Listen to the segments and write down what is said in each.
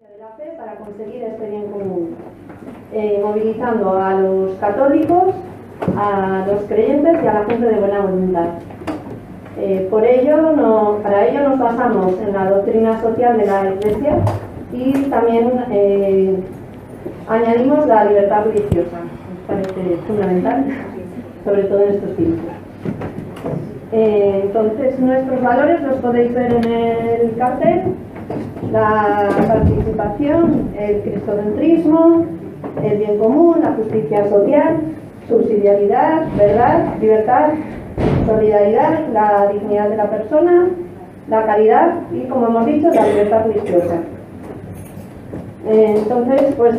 de la fe para conseguir este bien común, movilizando a los católicos, a los creyentes y a la gente de buena voluntad. Para ello nos basamos en la doctrina social de la Iglesia y también añadimos la libertad religiosa, nos parece fundamental, sobre todo en estos tiempos. Entonces, nuestros valores los podéis ver en el cartel: la participación, el cristocentrismo, el bien común, la justicia social, subsidiariedad, verdad, libertad, solidaridad, la dignidad de la persona, la caridad y, como hemos dicho, la libertad religiosa. Entonces, pues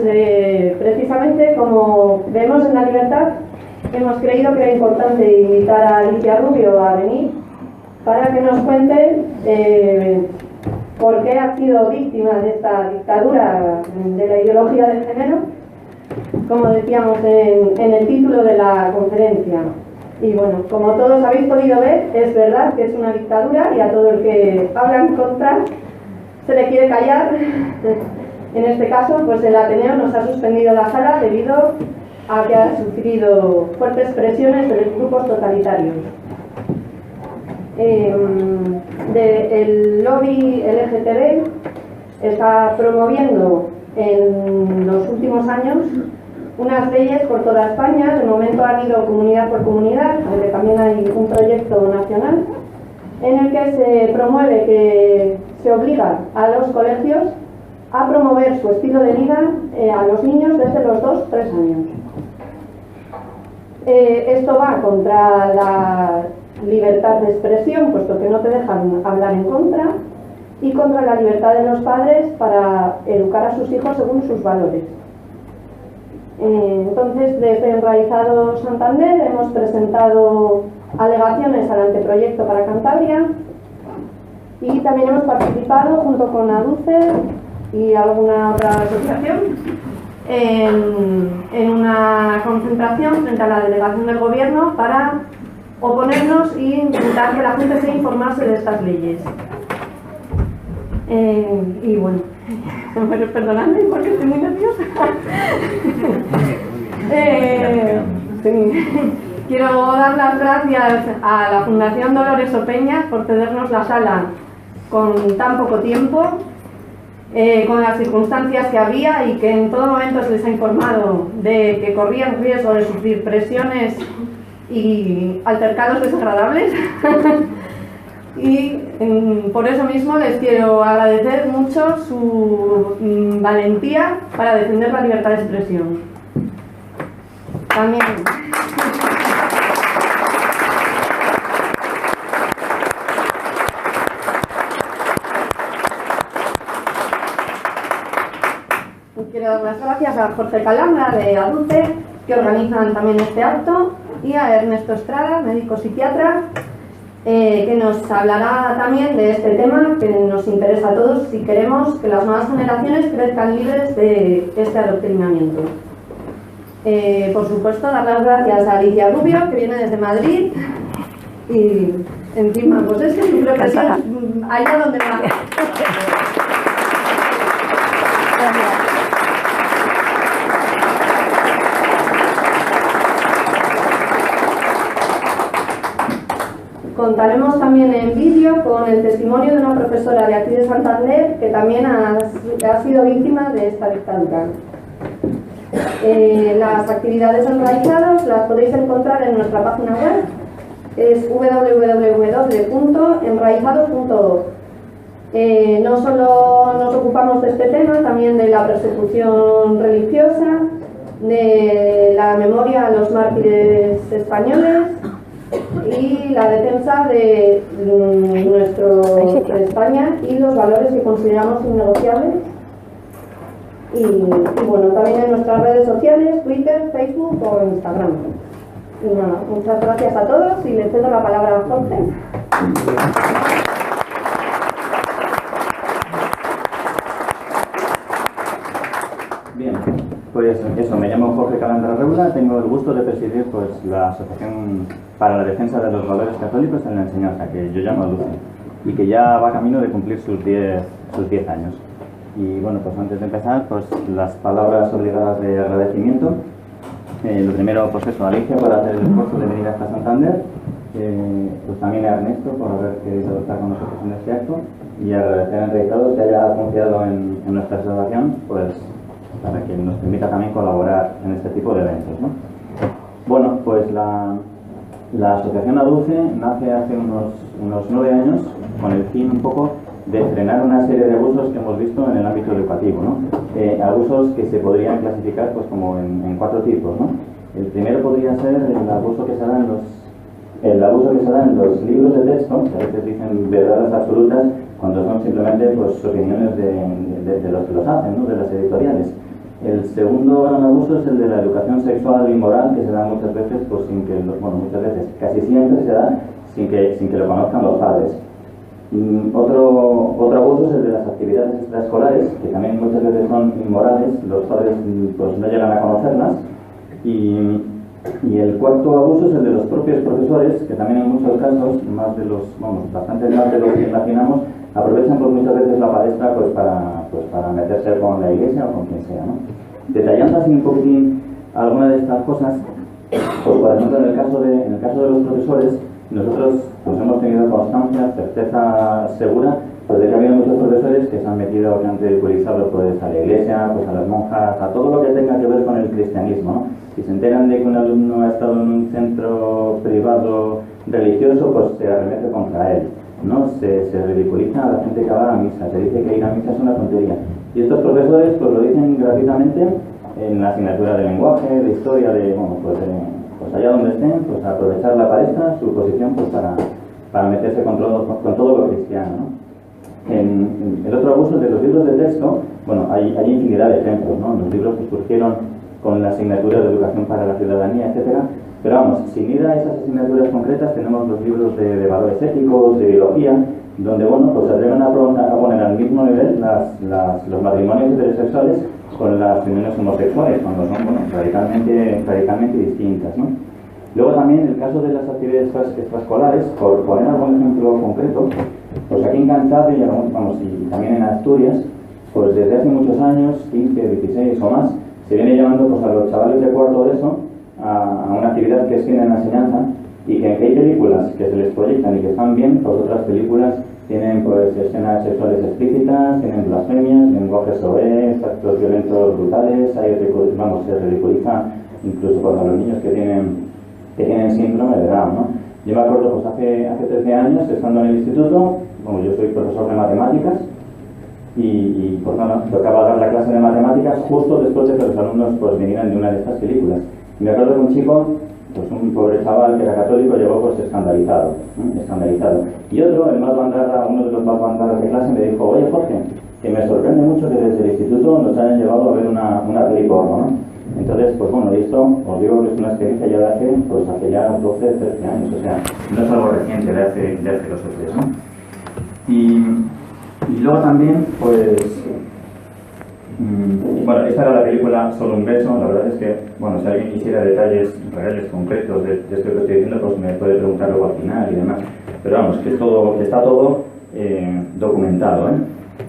precisamente como vemos en la libertad, hemos creído que era importante invitar a Alicia Rubio a venir para que nos cuente por qué ha sido víctima de esta dictadura de la ideología de género, como decíamos en el título de la conferencia. Y bueno, como todos habéis podido ver, es verdad que es una dictadura y a todo el que habla en contra se le quiere callar. En este caso, pues el Ateneo nos ha suspendido la sala debido a que ha sufrido fuertes presiones de los grupos totalitarios. El lobby LGTB está promoviendo en los últimos años unas leyes por toda España. De momento han ido comunidad por comunidad, aunque también hay un proyecto nacional en el que se promueve que se obliga a los colegios a promover su estilo de vida a los niños desde los 2-3 años. Esto va contra la libertad de expresión, puesto que no te dejan hablar en contra, y contra la libertad de los padres para educar a sus hijos según sus valores. Entonces, desde Enraizados Santander hemos presentado alegaciones al anteproyecto para Cantabria y también hemos participado junto con ADUCE y alguna otra asociación en una concentración frente a la delegación del gobierno para oponernos e intentar que la gente se informase de estas leyes. Y bueno, perdonadme porque estoy muy nerviosa. Quiero dar las gracias a la Fundación Dolores Opeña por cedernos la sala con tan poco tiempo, con las circunstancias que había y que en todo momento se les ha informado de que corrían riesgo de sufrir presiones y altercados desagradables. Y por eso mismo les quiero agradecer mucho su valentía para defender la libertad de expresión. También quiero dar las gracias a Jorge Calambra de ADUCE, que organizan también este acto, y a Ernesto Estrada, médico psiquiatra, que nos hablará también de este tema que nos interesa a todos si queremos que las nuevas generaciones crezcan libres de este adoctrinamiento. Por supuesto, dar las gracias a Alicia Rubio, que viene desde Madrid, y encima, pues es que yo creo que sí, allá donde va. Contaremos también en vídeo con el testimonio de una profesora de aquí de Santander que también ha sido víctima de esta dictadura. Las actividades Enraizados las podéis encontrar en nuestra página web, es www.enraizados.org. No solo nos ocupamos de este tema, también de la persecución religiosa, de la memoria a los mártires españoles y la defensa de España y los valores que consideramos innegociables. Y bueno, también en nuestras redes sociales, Twitter, Facebook o Instagram. Y nada, muchas gracias a todos y les cedo la palabra a Jorge. Bien, pues eso, me llamo Jorge Calambra Reula, tengo el gusto de presidir pues, la Asociación para la Defensa de los Valores Católicos en la Enseñanza, que yo llamo ADUCE, y que ya va camino de cumplir sus 10 años. Y bueno, pues antes de empezar, pues las palabras obligadas de agradecimiento. Lo primero, pues eso, a Alicia por hacer el esfuerzo de venir hasta Santander, pues también a Ernesto por haber querido estar con nosotros en este acto, y agradecer a Enraizados que haya confiado en nuestra asociación, pues para que nos permita también colaborar en este tipo de eventos, ¿no? Bueno, pues la asociación ADUCE nace hace unos 9 años con el fin un poco de frenar una serie de abusos que hemos visto en el ámbito educativo, ¿no? Abusos que se podrían clasificar pues como en 4 tipos, ¿no? El primero podría ser el abuso que se da en los libros de texto, que a veces dicen verdades absolutas cuando son simplemente pues opiniones de los que los hacen, ¿no? De las editoriales. El segundo gran abuso es el de la educación sexual y moral, que se da muchas veces, pues sin que, muchas veces, casi siempre se da sin que lo conozcan los padres. Otro abuso es el de las actividades extraescolares, que también muchas veces son inmorales, los padres pues no llegan a conocerlas. Y el cuarto abuso es el de los propios profesores, que también en muchos casos, bastante más de lo que imaginamos, aprovechan pues muchas veces la palestra pues para meterse con la iglesia o con quien sea, ¿no? Detallando así un poquitín algunas de estas cosas, pues por ejemplo en el caso de los profesores, nosotros pues hemos tenido constancia, certeza segura, pues de que ha habido muchos profesores que se han metido, que han ridiculizado pues a la iglesia, pues a las monjas, a todo lo que tenga que ver con el cristianismo, ¿no? Si se enteran de que un alumno ha estado en un centro privado religioso, pues se arremete contra él, ¿no? Se ridiculiza a la gente que va a misa, se dice que ir a misa es una tontería. Y estos profesores pues lo dicen gratuitamente en la asignatura de lenguaje, de historia, pues allá donde estén, pues aprovechar la palestra, su posición pues para meterse con todo lo cristiano, ¿no? El otro abuso de los libros de texto, bueno, hay infinidad de ejemplos, ¿no? Los libros que surgieron con la asignatura de educación para la ciudadanía, etcétera. Pero vamos, sin ir a esas asignaturas concretas, tenemos los libros de valores éticos, de biología, donde bueno, pues se atreven a poner al mismo nivel los matrimonios heterosexuales con las uniones homosexuales, cuando son radicalmente distintas, ¿no? Luego también el caso de las actividades extraescolares, por poner algún ejemplo concreto, pues aquí en Cantabria y también en Asturias, pues desde hace muchos años, 15, 16 o más, se viene llamando pues a los chavales de cuarto de eso a una actividad que es cine en la enseñanza, y que hay películas que se les proyectan y que están bien, pues otras películas tienen pues escenas sexuales explícitas, tienen blasfemias, lenguaje soez, actos violentos brutales, se ridiculiza incluso para los niños que tienen síndrome de Down, ¿no? Yo me acuerdo pues hace 13 años, estando en el instituto, yo soy profesor de matemáticas, y pues nada, tocaba dar la clase de matemáticas justo después de que los alumnos pues vinieran de una de estas películas. Y me acuerdo que un chico, pues un pobre chaval que era católico, llegó pues escandalizado. Y otro, el más bandarra, uno de los más bandarras de clase, me dijo: oye Jorge, que me sorprende mucho que desde el instituto nos hayan llevado a ver una peli porno, ¿no? Entonces, pues bueno, y esto os digo que es una experiencia ya de hace ya 12, 13 años, o sea, no es algo reciente de hace 2 o 3, ¿no? Y luego también, pues, bueno, esta era la película Solo un beso. La verdad es que, bueno, si alguien quisiera detalles reales, concretos de esto que estoy diciendo, pues me puede preguntar luego al final y demás. Pero vamos, que está todo documentado, ¿eh?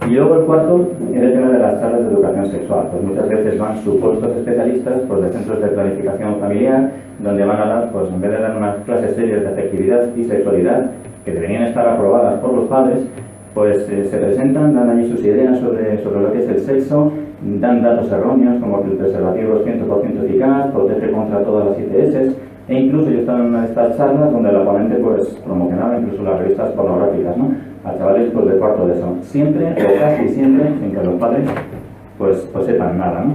Y luego el cuarto es el tema de las charlas de educación sexual. Pues muchas veces van supuestos especialistas pues, de centros de planificación familiar, donde van a dar, pues en vez de dar unas clases serias de afectividad y sexualidad, que deberían estar aprobadas por los padres, pues se presentan, dan allí sus ideas sobre lo que es el sexo, dan datos erróneos como que el preservativo es 100% eficaz, protege contra todas las ITS, e incluso yo estaba en una de estas charlas donde la ponente pues promocionaba incluso las revistas pornográficas, ¿no? A chavales pues de cuarto de eso, siempre o casi siempre sin que los padres pues sepan nada, ¿no?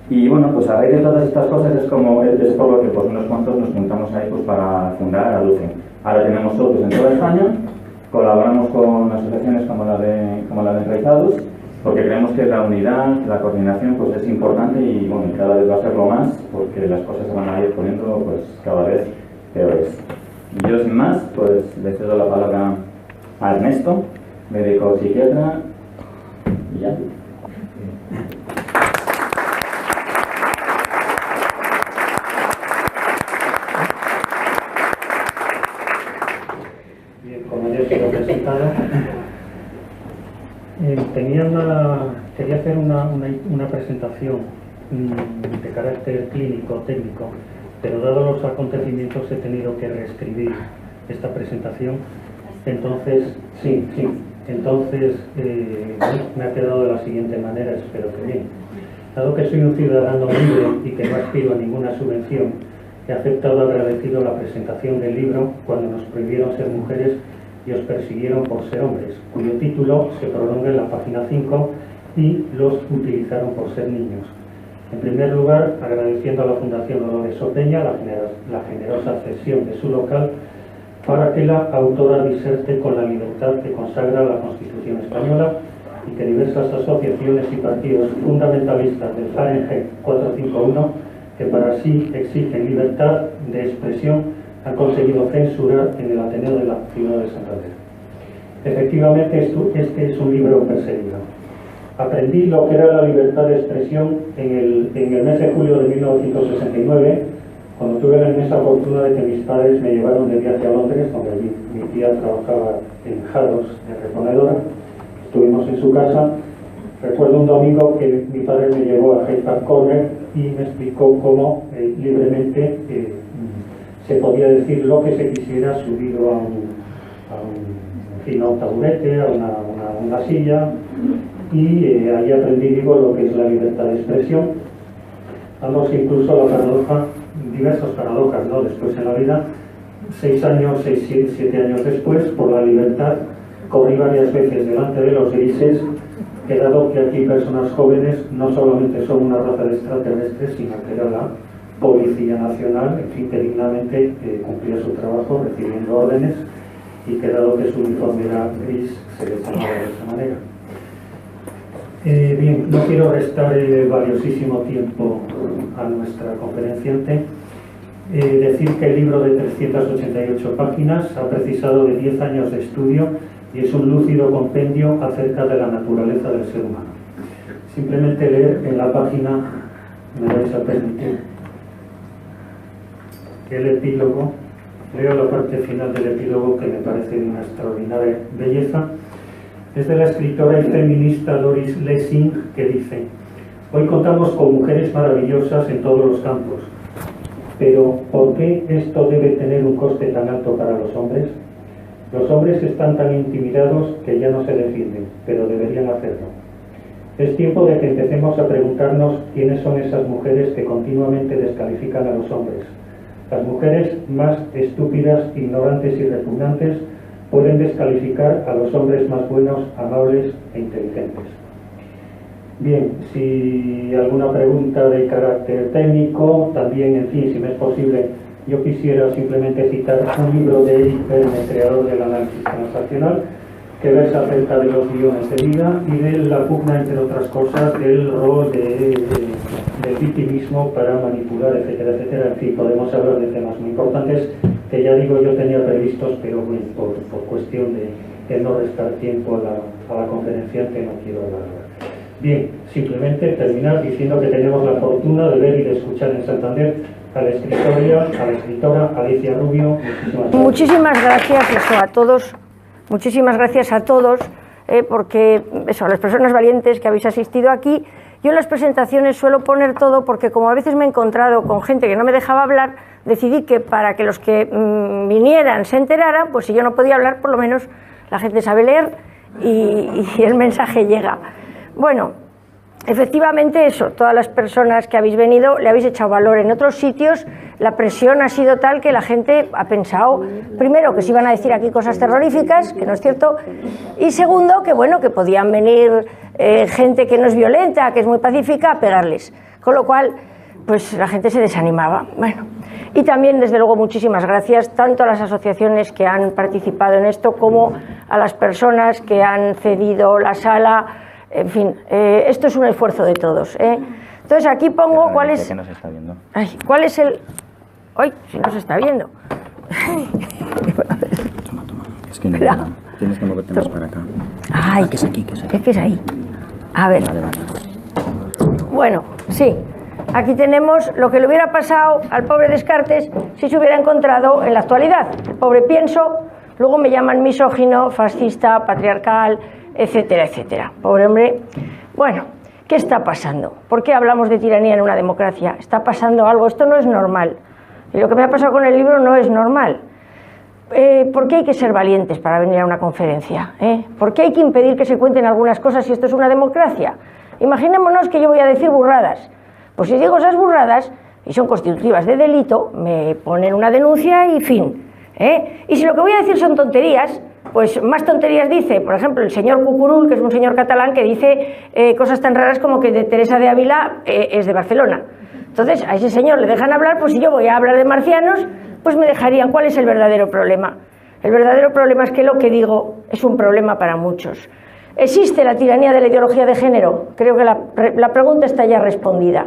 Y bueno, pues a raíz de todas estas cosas es por lo que pues unos cuantos nos juntamos ahí pues para fundar ADUCE. Ahora tenemos socios en toda España, colaboramos con asociaciones como la de Enraizados, porque creemos que la unidad, la coordinación pues es importante, y bueno, cada vez va a serlo más, porque las cosas se van a ir poniendo pues cada vez peores. Y yo sin más, pues le cedo la palabra a Ernesto, médico psiquiatra, y ya. Bien, como ya he sido presentado, tenía una Quería hacer una presentación de carácter clínico, técnico, pero dado los acontecimientos he tenido que reescribir esta presentación. Entonces, me ha quedado de la siguiente manera, espero que bien. Dado que soy un ciudadano libre y que no aspiro a ninguna subvención, he aceptado agradecido la presentación del libro Cuando nos prohibieron ser mujeres y os persiguieron por ser hombres, cuyo título se prolonga en la página 5 y los utilizaron por ser niños. En primer lugar, agradeciendo a la Fundación Dolores Opeña la generosa cesión de su local para que la autora diserte con la libertad que consagra la Constitución española y que diversas asociaciones y partidos fundamentalistas del Fahrenheit 451, que para sí exigen libertad de expresión, han conseguido censurar en el Ateneo de la ciudad de Santander. Efectivamente, este es un libro perseguido. Aprendí lo que era la libertad de expresión en el mes de julio de 1969, cuando tuve la inmensa fortuna de que mis padres me llevaron de viaje a Londres, donde mi tía trabajaba en Harrods de reponedora. Estuvimos en su casa. Recuerdo un domingo que mi padre me llevó a Hyde Park Corner y me explicó cómo libremente se podía decir lo que se quisiera subido a un taburete, a una silla, y allí aprendí lo que es la libertad de expresión. Damos incluso la paradoja, diversas paradojas, ¿no? Después en la vida, 7 años después, por la libertad, corrí varias veces delante de los grises, que dado que aquí personas jóvenes no solamente son una raza de extraterrestres, sino que era la Policía Nacional, en fin, que dignamente cumplía su trabajo recibiendo órdenes, y que dado que su uniforme era gris, se les llamaba de esa manera. Bien, no quiero restar valiosísimo tiempo a nuestra conferenciante. Decir que el libro de 388 páginas ha precisado de 10 años de estudio y es un lúcido compendio acerca de la naturaleza del ser humano. Simplemente leer en la página, me vais a permitir, el epílogo. Leo la parte final del epílogo, que me parece de una extraordinaria belleza. Es de la escritora y feminista Doris Lessing, que dice: hoy contamos con mujeres maravillosas en todos los campos, pero ¿por qué esto debe tener un coste tan alto para los hombres? Los hombres están tan intimidados que ya no se defienden, pero deberían hacerlo. Es tiempo de que empecemos a preguntarnos quiénes son esas mujeres que continuamente descalifican a los hombres. Las mujeres más estúpidas, ignorantes y repugnantes pueden descalificar a los hombres más buenos, amables e inteligentes. Bien, si alguna pregunta de carácter técnico, también, en fin, si me es posible, yo quisiera simplemente citar un libro de Eric Verne, creador del análisis transaccional, que versa acerca de los guiones de vida y de la pugna, entre otras cosas, del rol del victimismo para manipular, etcétera, etcétera. En fin, podemos hablar de temas muy importantes que, ya digo, yo tenía previstos, pero bueno, por cuestión de no restar tiempo a la conferenciante, no quiero hablar. Bien, simplemente terminar diciendo que tenemos la fortuna de ver y de escuchar en Santander a la escritora Alicia Rubio. Muchísimas gracias a todos. Muchísimas gracias a todos, porque eso, a las personas valientes que habéis asistido aquí. Yo en las presentaciones suelo poner todo porque, como a veces me he encontrado con gente que no me dejaba hablar, decidí que para que los que vinieran se enteraran, pues si yo no podía hablar, por lo menos la gente sabe leer y el mensaje llega. Bueno, efectivamente eso, todas las personas que habéis venido le habéis echado valor. En otros sitios la presión ha sido tal que la gente ha pensado, primero, que se iban a decir aquí cosas terroríficas, que no es cierto, y segundo, que bueno, que podían venir gente que no es violenta, que es muy pacífica, a pegarles. Con lo cual, pues la gente se desanimaba. Bueno, y también, desde luego, muchísimas gracias tanto a las asociaciones que han participado en esto como a las personas que han cedido la sala. En fin, esto es un esfuerzo de todos, ¿eh? Entonces aquí pongo cuál es... Que no se está viendo. Ay, ¿cuál es el...? ¡Ay, si no se está viendo! Toma. Es que no, tienes que moverte más para acá. Ay, que es aquí, Es que es ahí. A ver. Vale. Bueno, sí. Aquí tenemos lo que le hubiera pasado al pobre Descartes si se hubiera encontrado en la actualidad. El pobre pienso, luego me llaman misógino, fascista, patriarcal, etcétera, etcétera. Pobre hombre. Bueno, ¿qué está pasando? ¿Por qué hablamos de tiranía en una democracia? Está pasando algo, esto no es normal. Y lo que me ha pasado con el libro no es normal. ¿Por qué hay que ser valientes para venir a una conferencia? ¿Por qué hay que impedir que se cuenten algunas cosas si esto es una democracia? Imaginémonos que yo voy a decir burradas. Pues si digo esas burradas y son constitutivas de delito, me ponen una denuncia y fin. Y si lo que voy a decir son tonterías, pues más tonterías dice, por ejemplo, el señor Cucurul, que es un señor catalán que dice cosas tan raras como que de Teresa de Ávila es de Barcelona. Entonces, a ese señor le dejan hablar, pues si yo voy a hablar de marcianos, pues me dejarían. ¿Cuál es el verdadero problema? El verdadero problema es que lo que digo es un problema para muchos. ¿Existe la tiranía de la ideología de género? Creo que la pregunta está ya respondida.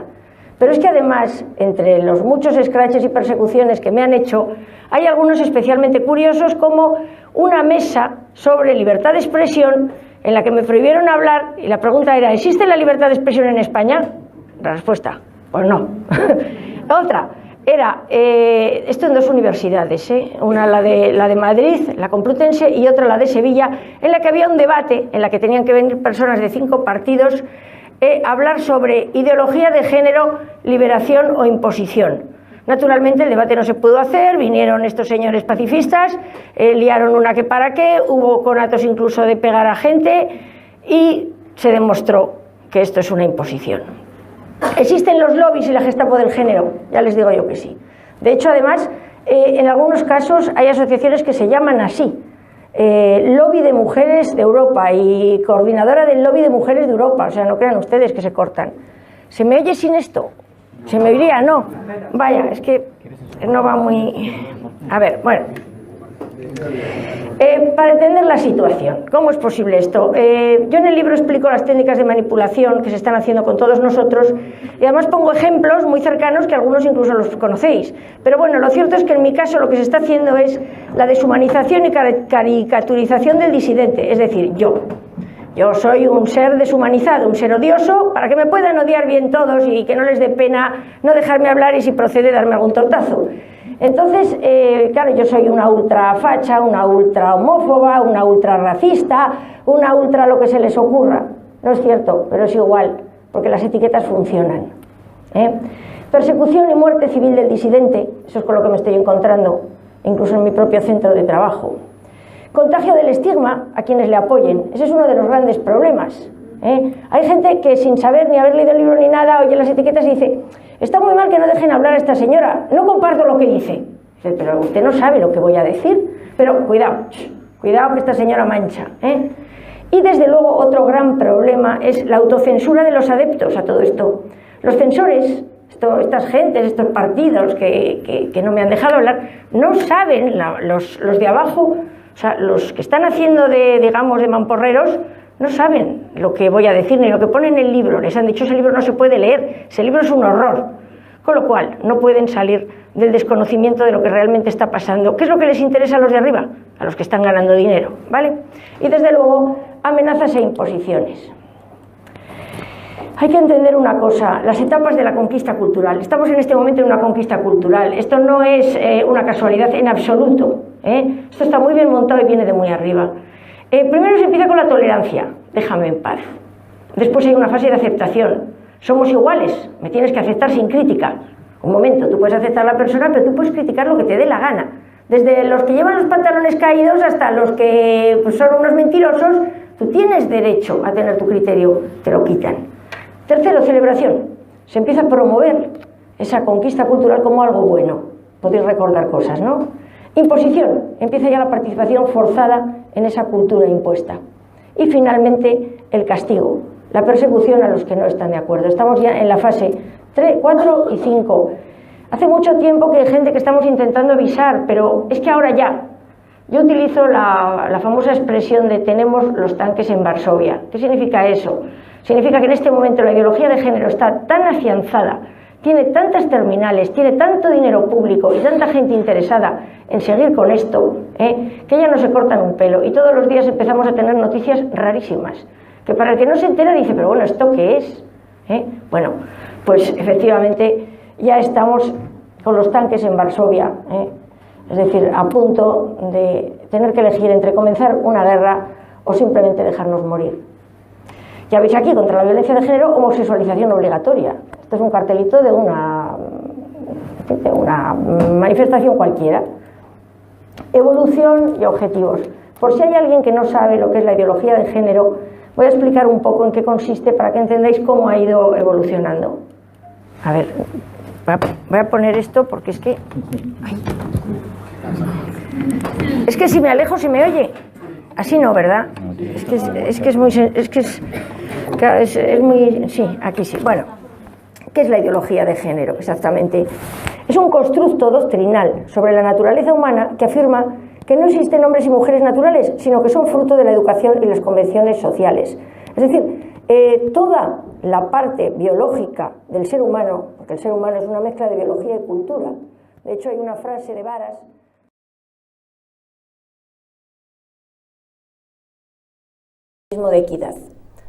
Pero es que además, entre los muchos escraches y persecuciones que me han hecho, hay algunos especialmente curiosos, como una mesa sobre libertad de expresión en la que me prohibieron hablar, y la pregunta era: ¿existe la libertad de expresión en España? La respuesta: pues no. Otra era, esto en dos universidades, una la de Madrid, la Complutense, y otra la de Sevilla, en la que había un debate, en la que tenían que venir personas de 5 partidos, hablar sobre ideología de género, liberación o imposición. Naturalmente el debate no se pudo hacer, vinieron estos señores pacifistas, liaron una que para qué, hubo conatos incluso de pegar a gente y se demostró que esto es una imposición. ¿Existen los lobbies y la Gestapo del género? Ya les digo yo que sí. De hecho, además, en algunos casos hay asociaciones que se llaman así. Lobby de Mujeres de Europa y coordinadora del Lobby de Mujeres de Europa. O sea, no crean ustedes que se cortan. ¿Se me oye sin esto? ¿Se me oiría? No. Vaya, es que no va muy... A ver, bueno. Para entender la situación, ¿cómo es posible esto? Yo en el libro explico las técnicas de manipulación que se están haciendo con todos nosotros y además pongo ejemplos muy cercanos que algunos incluso los conocéis. Pero bueno, lo cierto es que en mi caso lo que se está haciendo es la deshumanización y caricaturización del disidente, es decir, yo. Yo soy un ser deshumanizado, un ser odioso, para que me puedan odiar bien todos y que no les dé pena no dejarme hablar y si procede darme algún tortazo. Entonces, claro, yo soy una ultra facha, una ultra homófoba, una ultra racista, una ultra lo que se les ocurra. No es cierto, pero es igual, porque las etiquetas funcionan. Persecución y muerte civil del disidente, eso es con lo que me estoy encontrando, incluso en mi propio centro de trabajo. Contagio del estigma a quienes le apoyen, ese es uno de los grandes problemas. Hay gente que sin saber ni haber leído el libro ni nada, oye las etiquetas y dice: está muy mal que no dejen hablar a esta señora, no comparto lo que dice. Dice: pero usted no sabe lo que voy a decir. Pero cuidado, cuidado que esta señora mancha. Y desde luego otro gran problema es la autocensura de los adeptos a todo esto. Los censores, estas gentes, estos partidos que no me han dejado hablar, no saben, los de abajo, o sea, los que están haciendo digamos, de mamporreros, no saben lo que voy a decir ni lo que pone en el libro. Les han dicho: ese libro no se puede leer, ese libro es un horror. Con lo cual, no pueden salir del desconocimiento de lo que realmente está pasando. ¿Qué es lo que les interesa a los de arriba? A los que están ganando dinero, ¿vale? Y desde luego, amenazas e imposiciones. Hay que entender una cosa, las etapas de la conquista cultural. Estamos en este momento en una conquista cultural. Esto no es una casualidad en absoluto. Esto está muy bien montado y viene de muy arriba. Primero se empieza con la tolerancia, déjame en paz. Después hay una fase de aceptación. Somos iguales, me tienes que aceptar sin crítica. Un momento, tú puedes aceptar a la persona, pero tú puedes criticar lo que te dé la gana. Desde los que llevan los pantalones caídos hasta los que pues, son unos mentirosos, tú tienes derecho a tener tu criterio, te lo quitan. Tercero, celebración. Se empieza a promover esa conquista cultural como algo bueno. Podéis recordar cosas, ¿no? Imposición. Empieza ya la participación forzada en esa cultura impuesta. Y finalmente, el castigo. La persecución a los que no están de acuerdo. Estamos ya en la fase 3, 4 y 5. Hace mucho tiempo que hay gente que estamos intentando avisar, pero es que ahora ya. Yo utilizo la famosa expresión de tenemos los tanques en Varsovia. ¿Qué significa eso? Significa que en este momento la ideología de género está tan afianzada, tiene tantas terminales, tiene tanto dinero público y tanta gente interesada en seguir con esto, que ya no se cortan un pelo. Y todos los días empezamos a tener noticias rarísimas, que para el que no se entera dice: pero bueno, ¿esto qué es? Bueno, pues efectivamente ya estamos con los tanques en Varsovia, es decir, a punto de tener que elegir entre comenzar una guerra o simplemente dejarnos morir. Ya veis aquí, contra la violencia de género, homosexualización obligatoria. Esto es un cartelito de una manifestación cualquiera. Evolución y objetivos. Por si hay alguien que no sabe lo que es la ideología de género, voy a explicar un poco en qué consiste para que entendáis cómo ha ido evolucionando. A ver, voy a poner esto porque es que... Ay. Es que si me alejo se me oye. Así no, ¿verdad? Es que es muy... Claro, es muy... Sí, aquí sí. Bueno, ¿qué es la ideología de género exactamente? Es un constructo doctrinal sobre la naturaleza humana que afirma que no existen hombres y mujeres naturales, sino que son fruto de la educación y las convenciones sociales. Es decir, toda la parte biológica del ser humano, porque el ser humano es una mezcla de biología y cultura. De hecho, hay una frase de Varas de equidad,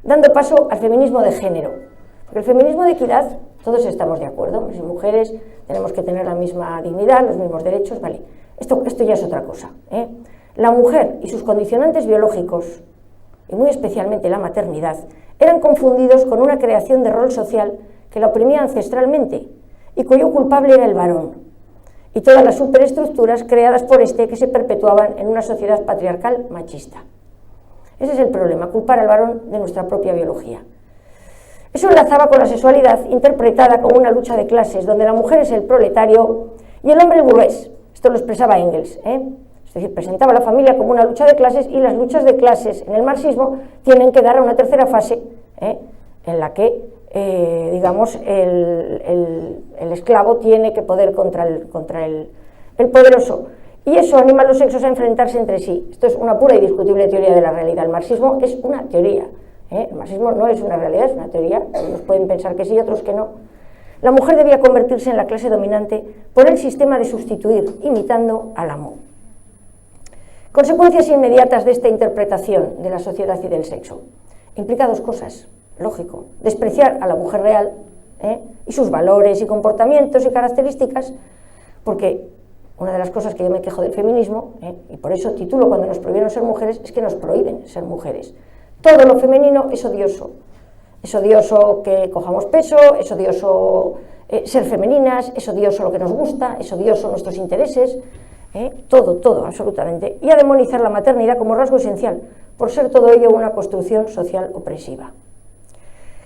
dando paso al feminismo de género. Porque el feminismo de equidad, todos estamos de acuerdo, hombres y mujeres tenemos que tener la misma dignidad, los mismos derechos, vale. Esto ya es otra cosa, ¿eh? La mujer y sus condicionantes biológicos, y muy especialmente la maternidad, eran confundidos con una creación de rol social que la oprimía ancestralmente y cuyo culpable era el varón, y todas las superestructuras creadas por este que se perpetuaban en una sociedad patriarcal machista. Ese es el problema, culpar al varón de nuestra propia biología. Eso enlazaba con la sexualidad interpretada como una lucha de clases, donde la mujer es el proletario y el hombre el burgués. Esto lo expresaba Engels, ¿eh? Es decir, presentaba a la familia como una lucha de clases, y las luchas de clases en el marxismo tienen que dar a una tercera fase, en la que, digamos, el esclavo tiene que poder contra el poderoso. Y eso anima a los sexos a enfrentarse entre sí. Esto es una pura y discutible teoría de la realidad. El marxismo es una teoría. El marxismo no es una realidad, es una teoría. Unos pueden pensar que sí, otros que no. La mujer debía convertirse en la clase dominante por el sistema de sustituir, imitando al amo. Consecuencias inmediatas de esta interpretación de la sociedad y del sexo. Implica dos cosas, lógico. Despreciar a la mujer real, y sus valores y comportamientos y características, porque una de las cosas que yo me quejo del feminismo, y por eso titulo cuando nos prohibieron ser mujeres, es que nos prohíben ser mujeres. Todo lo femenino es odioso. Es odioso que cojamos peso, es odioso ser femeninas, es odioso lo que nos gusta, es odioso nuestros intereses, todo, absolutamente. Y a demonizar la maternidad como rasgo esencial, por ser todo ello una construcción social opresiva.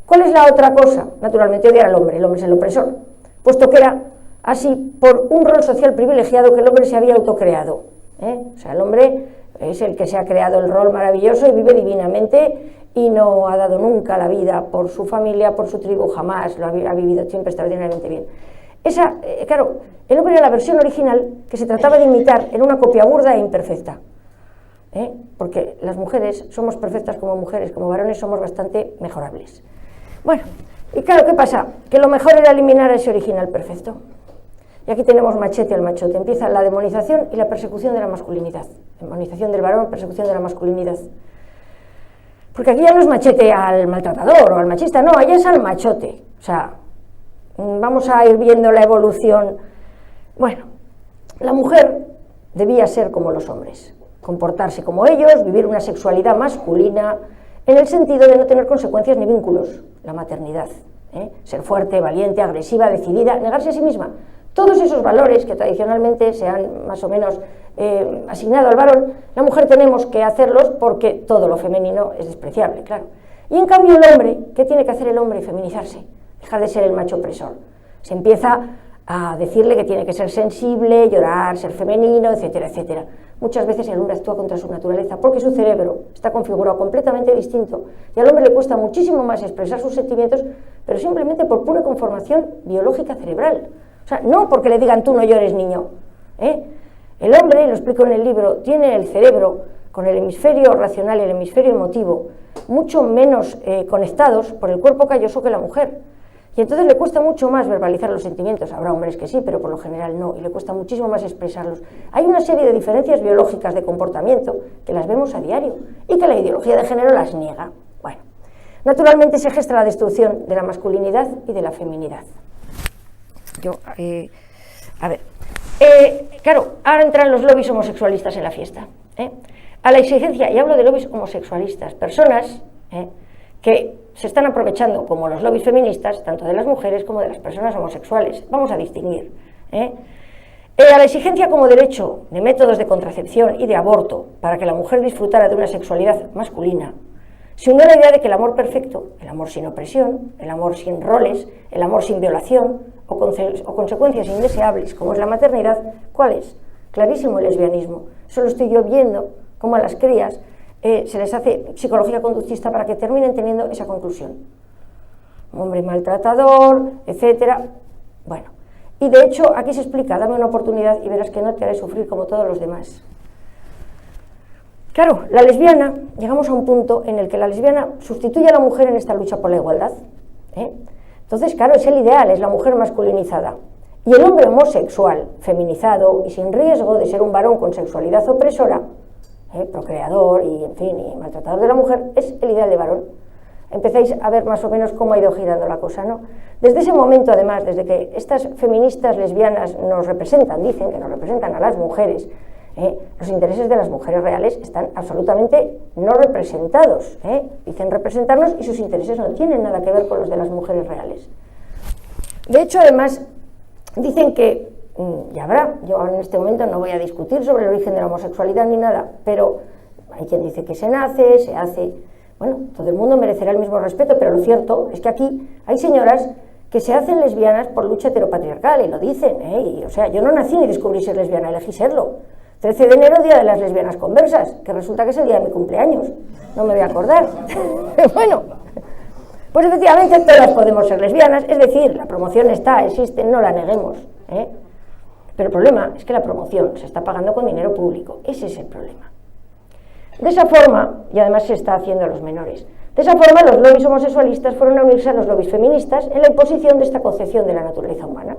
¿Cuál es la otra cosa? Naturalmente odiar al hombre, el hombre es el opresor, puesto que era así por un rol social privilegiado que el hombre se había autocreado. O sea, el hombre es el que se ha creado el rol maravilloso y vive divinamente y no ha dado nunca la vida por su familia, por su tribu, jamás, lo ha vivido siempre extraordinariamente bien. Claro, el hombre era la versión original que se trataba de imitar en una copia burda e imperfecta. Porque las mujeres somos perfectas como mujeres, como varones somos bastante mejorables. Bueno, y claro, ¿qué pasa? Que lo mejor era eliminar a ese original perfecto. Y aquí tenemos machete al machote. Empieza la demonización y la persecución de la masculinidad. Demonización del varón, persecución de la masculinidad. Porque aquí ya no es machete al maltratador o al machista, no, allá es al machote. O sea, vamos a ir viendo la evolución. Bueno, la mujer debía ser como los hombres, comportarse como ellos, vivir una sexualidad masculina, en el sentido de no tener consecuencias ni vínculos, la maternidad, ser fuerte, valiente, agresiva, decidida, negarse a sí misma. Todos esos valores que tradicionalmente se han más o menos asignado al varón, la mujer tenemos que hacerlos porque todo lo femenino es despreciable, claro. Y en cambio el hombre, ¿qué tiene que hacer el hombre? Feminizarse, dejar de ser el macho opresor. Se empieza a decirle que tiene que ser sensible, llorar, ser femenino, etcétera, etcétera. Muchas veces el hombre actúa contra su naturaleza porque su cerebro está configurado completamente distinto y al hombre le cuesta muchísimo más expresar sus sentimientos, pero simplemente por pura conformación biológica cerebral. O sea, no porque le digan tú no llores, niño. El hombre, lo explico en el libro, tiene el cerebro con el hemisferio racional y el hemisferio emotivo mucho menos conectados por el cuerpo calloso que la mujer. Y entonces le cuesta mucho más verbalizar los sentimientos. Habrá hombres que sí, pero por lo general no, y le cuesta muchísimo más expresarlos. Hay una serie de diferencias biológicas de comportamiento que las vemos a diario y que la ideología de género las niega. Bueno, naturalmente se gesta la destrucción de la masculinidad y de la feminidad. Claro, ahora entran los lobbies homosexualistas en la fiesta. A la exigencia, y hablo de lobbies homosexualistas, personas que se están aprovechando, como los lobbies feministas, tanto de las mujeres como de las personas homosexuales. Vamos a distinguir. A la exigencia como derecho de métodos de contracepción y de aborto para que la mujer disfrutara de una sexualidad masculina, se unió la idea de que el amor perfecto, el amor sin opresión, el amor sin roles, el amor sin violación o consecuencias indeseables, como es la maternidad, ¿cuál es? Clarísimo el lesbianismo. Solo estoy yo viendo cómo a las crías se les hace psicología conductista para que terminen teniendo esa conclusión. Un hombre maltratador, etcétera. Bueno, y de hecho aquí se explica, dame una oportunidad y verás que no te haré sufrir como todos los demás. Claro, la lesbiana, llegamos a un punto en el que la lesbiana sustituye a la mujer en esta lucha por la igualdad. Entonces, claro, es el ideal, es la mujer masculinizada. Y el hombre homosexual, feminizado y sin riesgo de ser un varón con sexualidad opresora, procreador y, en fin, y maltratador de la mujer, es el ideal de varón. Empezáis a ver más o menos cómo ha ido girando la cosa, ¿no? Desde ese momento, además, desde que estas feministas lesbianas nos representan, dicen que nos representan a las mujeres, los intereses de las mujeres reales están absolutamente no representados. Dicen representarnos y sus intereses no tienen nada que ver con los de las mujeres reales. De hecho, además, dicen que, ya habrá, yo en este momento no voy a discutir sobre el origen de la homosexualidad ni nada, pero hay quien dice que se nace, se hace. Bueno, todo el mundo merecerá el mismo respeto, pero lo cierto es que aquí hay señoras que se hacen lesbianas por lucha heteropatriarcal, y lo dicen, o sea, yo no nací ni descubrí ser lesbiana, elegí serlo. 13 de enero, día de las lesbianas conversas, que resulta que es el día de mi cumpleaños, no me voy a acordar. Bueno, pues efectivamente todas podemos ser lesbianas, es decir, la promoción está, existe, no la neguemos, Pero el problema es que la promoción se está pagando con dinero público, ese es el problema. De esa forma, y además se está haciendo a los menores, de esa forma los lobbies homosexualistas fueron a unirse a los lobbies feministas en la imposición de esta concepción de la naturaleza humana.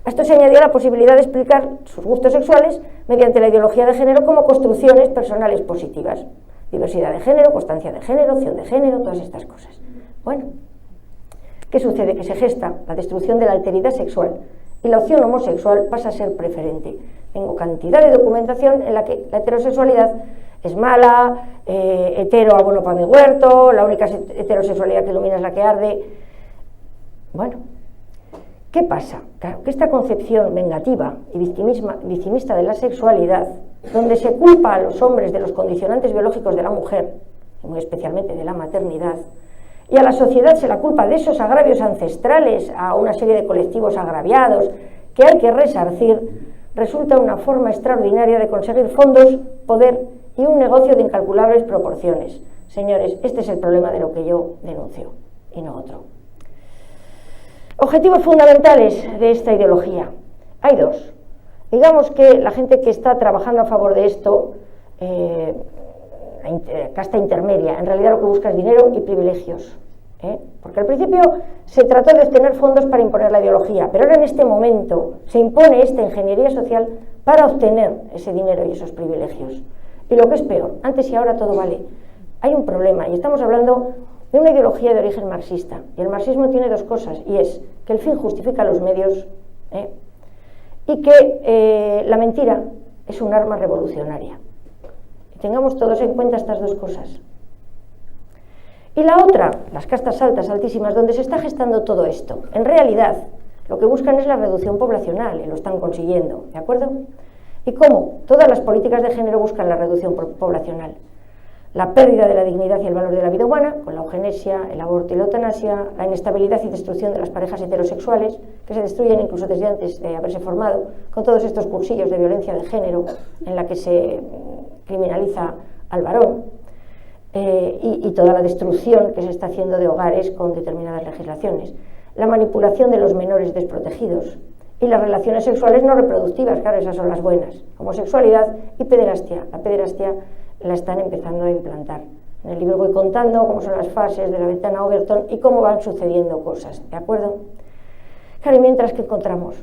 A esto se añadía la posibilidad de explicar sus gustos sexuales mediante la ideología de género como construcciones personales positivas. Diversidad de género, constancia de género, opción de género, todas estas cosas. Bueno, ¿qué sucede? Que se gesta la destrucción de la alteridad sexual y la opción homosexual pasa a ser preferente. Tengo cantidad de documentación en la que la heterosexualidad es mala, hetero abono para mi huerto, la única heterosexualidad que ilumina es la que arde. Bueno, ¿qué pasa? Claro, que esta concepción vengativa y victimista de la sexualidad, donde se culpa a los hombres de los condicionantes biológicos de la mujer, y muy especialmente de la maternidad, y a la sociedad se la culpa de esos agravios ancestrales a una serie de colectivos agraviados que hay que resarcir, resulta una forma extraordinaria de conseguir fondos, poder y un negocio de incalculables proporciones. Señores, este es el problema de lo que yo denuncio, y no otro. Objetivos fundamentales de esta ideología. Hay dos. Digamos que la gente que está trabajando a favor de esto, casta intermedia, en realidad lo que busca es dinero y privilegios. Porque al principio se trató de obtener fondos para imponer la ideología, pero ahora en este momento se impone esta ingeniería social para obtener ese dinero y esos privilegios. Y lo que es peor, antes y ahora todo vale. Hay un problema, y estamos hablando de una ideología de origen marxista, y el marxismo tiene dos cosas, y es que el fin justifica los medios, y que la mentira es un arma revolucionaria. Y tengamos todos en cuenta estas dos cosas. Y la otra, las castas altas, altísimas, donde se está gestando todo esto, en realidad lo que buscan es la reducción poblacional, y lo están consiguiendo, ¿de acuerdo? ¿Y cómo? Todas las políticas de género buscan la reducción poblacional. La pérdida de la dignidad y el valor de la vida humana, con la eugenesia, el aborto y la eutanasia, la inestabilidad y destrucción de las parejas heterosexuales, que se destruyen incluso desde antes de haberse formado, con todos estos cursillos de violencia de género en la que se criminaliza al varón, y toda la destrucción que se está haciendo de hogares con determinadas legislaciones. La manipulación de los menores desprotegidos y las relaciones sexuales no reproductivas, claro, esas son las buenas. Homosexualidad y pederastia. La pederastia la están empezando a implantar. En el libro voy contando cómo son las fases de la ventana Overton y cómo van sucediendo cosas, ¿de acuerdo? Claro, y mientras que encontramos,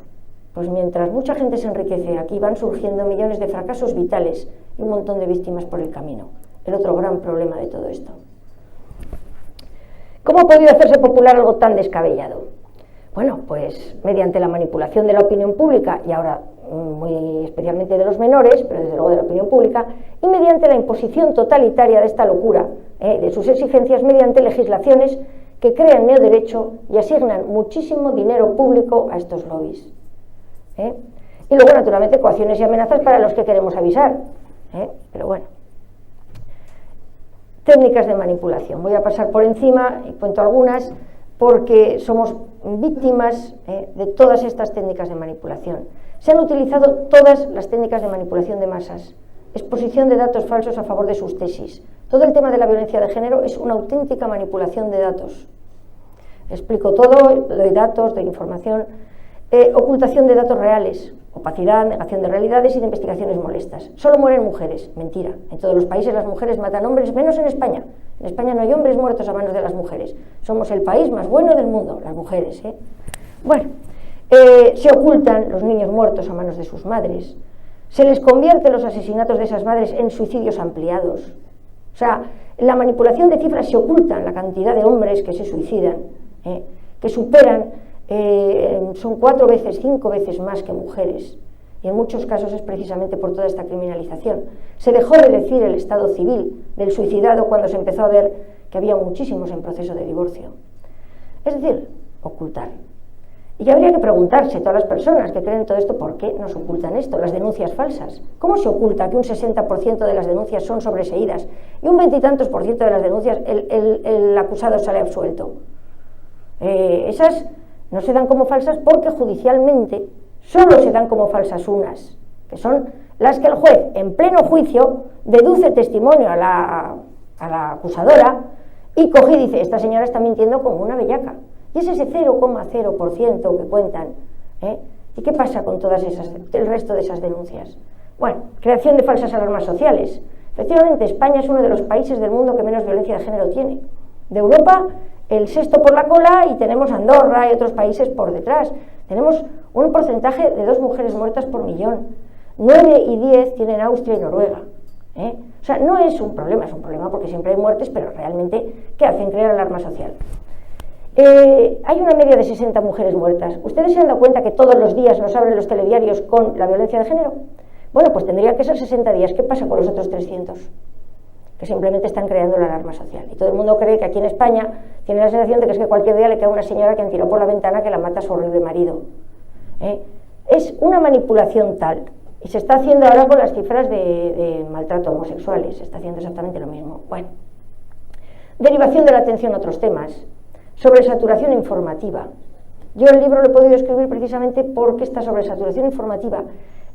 pues mientras mucha gente se enriquece, aquí van surgiendo millones de fracasos vitales y un montón de víctimas por el camino. El otro gran problema de todo esto. ¿Cómo ha podido hacerse popular algo tan descabellado? Bueno, pues mediante la manipulación de la opinión pública, y ahora muy especialmente de los menores, pero desde luego de la opinión pública, y mediante la imposición totalitaria de esta locura, de sus exigencias mediante legislaciones que crean neoderecho y asignan muchísimo dinero público a estos lobbies. Y luego, naturalmente, coacciones y amenazas para los que queremos avisar. Pero bueno. Técnicas de manipulación. Voy a pasar por encima y cuento algunas porque somos víctimas de todas estas técnicas de manipulación. Se han utilizado todas las técnicas de manipulación de masas. Exposición de datos falsos a favor de sus tesis. Todo el tema de la violencia de género es una auténtica manipulación de datos. Explico todo, doy datos, doy información. Ocultación de datos reales, opacidad, negación de realidades y de investigaciones molestas. Solo mueren mujeres, mentira. En todos los países las mujeres matan hombres, menos en España. En España no hay hombres muertos a manos de las mujeres. Somos el país más bueno del mundo, las mujeres. Bueno, se ocultan los niños muertos a manos de sus madres. Se les convierte los asesinatos de esas madres en suicidios ampliados. O sea, en la manipulación de cifras se ocultan la cantidad de hombres que se suicidan, que superan, son 4 veces, 5 veces más que mujeres. Y en muchos casos es precisamente por toda esta criminalización. Se dejó de decir el estado civil del suicidado cuando se empezó a ver que había muchísimos en proceso de divorcio. Es decir, ocultar. Y habría que preguntarse, todas las personas que creen todo esto, ¿por qué nos ocultan esto? Las denuncias falsas. ¿Cómo se oculta que un 60% de las denuncias son sobreseídas y un 20 y tantos por ciento de las denuncias el acusado sale absuelto? Esas no se dan como falsas porque judicialmente solo se dan como falsas unas, que son las que el juez en pleno juicio deduce testimonio a la acusadora y coge y dice, esta señora está mintiendo como una bellaca. Y es ese 0,0% que cuentan. ¿Y qué pasa con todas el resto de esas denuncias? Bueno, creación de falsas alarmas sociales. Efectivamente, España es uno de los países del mundo que menos violencia de género tiene. De Europa, el 6º por la cola, y tenemos Andorra y otros países por detrás. Tenemos un porcentaje de 2 mujeres muertas por millón. 9 y 10 tienen Austria y Noruega. O sea, no es un problema porque siempre hay muertes, pero realmente, ¿qué hacen? Crear alarma social. Hay una media de 60 mujeres muertas. ¿Ustedes se han dado cuenta que todos los días nos abren los telediarios con la violencia de género? Bueno, pues tendrían que ser 60 días. ¿Qué pasa con los otros 300? Que simplemente están creando la alarma social. Y todo el mundo cree que aquí en España tiene la sensación de que es que cualquier día le queda una señora que han tirado por la ventana que la mata a su horrible marido. Es una manipulación tal. Y se está haciendo ahora con las cifras de maltrato homosexuales. Se está haciendo exactamente lo mismo. Bueno, derivación de la atención a otros temas. Sobresaturación informativa. Yo el libro lo he podido escribir precisamente porque esta sobresaturación informativa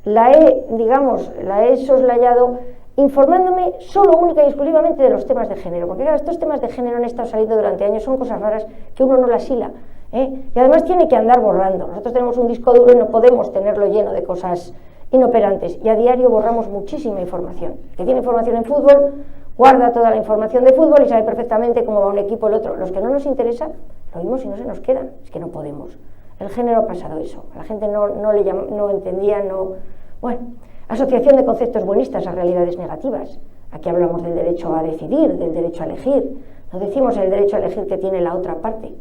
la he soslayado informándome solo, única y exclusivamente de los temas de género, porque claro, estos temas de género han estado saliendo durante años, son cosas raras que uno no las hila, y además tiene que andar borrando. Nosotros tenemos un disco duro y no podemos tenerlo lleno de cosas inoperantes, y a diario borramos muchísima información. El que tiene información en fútbol guarda toda la información de fútbol y sabe perfectamente cómo va un equipo o el otro. Los que no nos interesa, lo oímos y no se nos quedan. Es que no podemos. El género ha pasado eso. La gente no entendía, Bueno, asociación de conceptos buenistas a realidades negativas. Aquí hablamos del derecho a decidir, del derecho a elegir. No decimos el derecho a elegir que tiene la otra parte.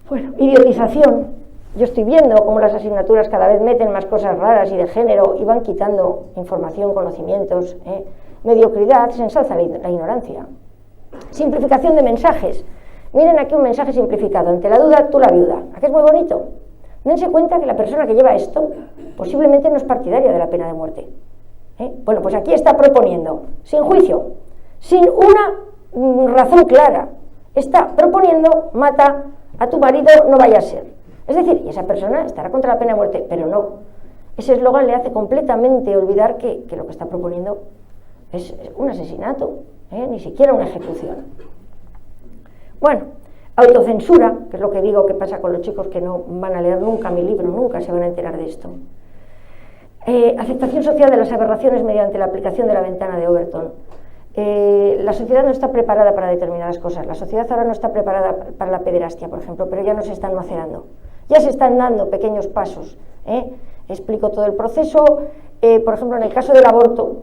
Bueno, idiotización. Yo estoy viendo cómo las asignaturas cada vez meten más cosas raras y de género y van quitando información, conocimientos, Mediocridad, se ensalza la ignorancia. Simplificación de mensajes. Miren aquí un mensaje simplificado. Ante la duda, tú la viuda. ¿A qué es muy bonito? Dense cuenta que la persona que lleva esto posiblemente no es partidaria de la pena de muerte. Bueno, pues aquí está proponiendo, sin juicio, sin una razón clara, está proponiendo, mata a tu marido, no vaya a ser. Es decir, y esa persona estará contra la pena de muerte, pero no. Ese eslogan le hace completamente olvidar que lo que está proponiendo es un asesinato, ni siquiera una ejecución. Bueno, autocensura, que es lo que digo que pasa con los chicos que no van a leer nunca mi libro, nunca se van a enterar de esto. Aceptación social de las aberraciones mediante la aplicación de la ventana de Overton. La sociedad no está preparada para determinadas cosas. La sociedad ahora no está preparada para la pederastia, por ejemplo, pero ya nos están macerando. Ya se están dando pequeños pasos. Explico todo el proceso. Por ejemplo, en el caso del aborto,